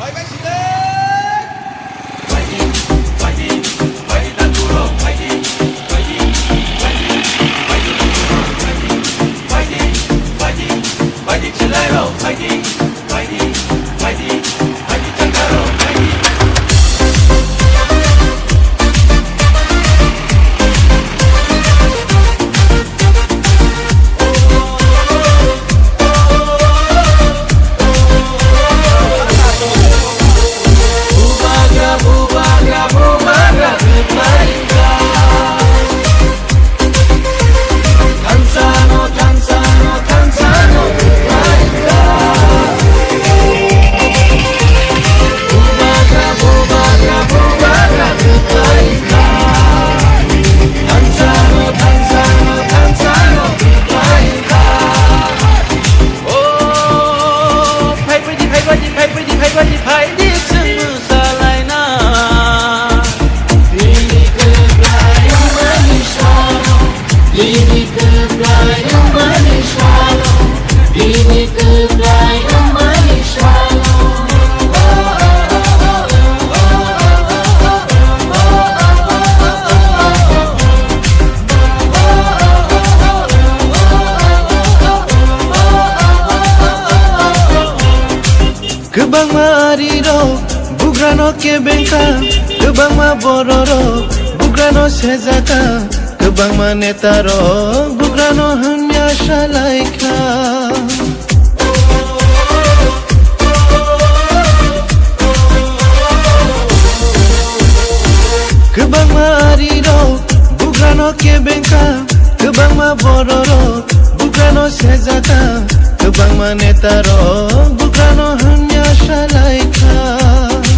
Baik-baik Sidik. Fighting, fighting, fighting dan turun. Fighting, fighting, fighting, fighting dan turun. Fighting, fighting, fighting, fighting Selero. Fighting, fighting, fighting, fighting Cengkarong. Fighting. Kebang mariro, bugrano ke bengka, kebang ma bororo, bugrano sezaka, kebang ma netaro, bugrano hanya shalaika. Kebang mariro, bugrano ke bengka, kebang ma bororo, bugrano sezaka, kebang ma netaro, bugrano hanya shalaika.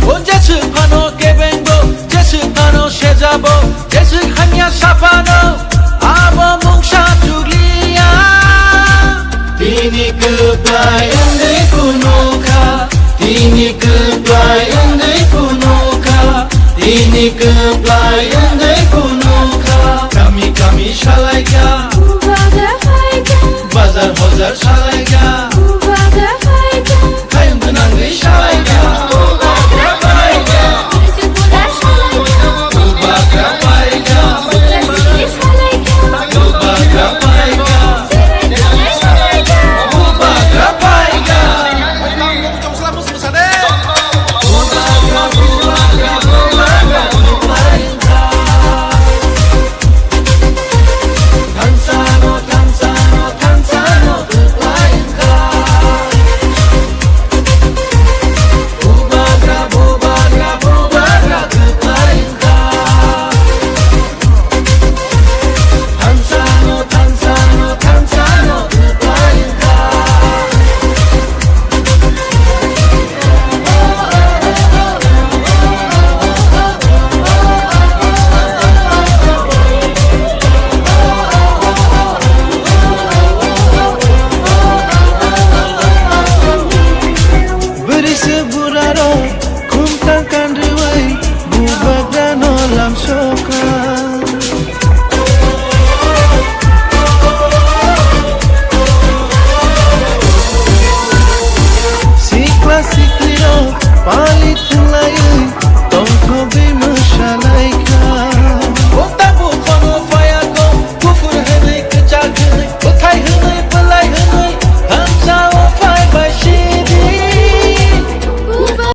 O jesu pano kebengo, jesu pano shezabo, jesu hanya sapano, abo mungsha tuglia. Tini kebayang de kunoka, tini kebayang de kunoka, tini kebayang de kunoka. Kami shalaika, bazar bazar shalaika, kayang benang de shalaika. Seburaro, kumtangkan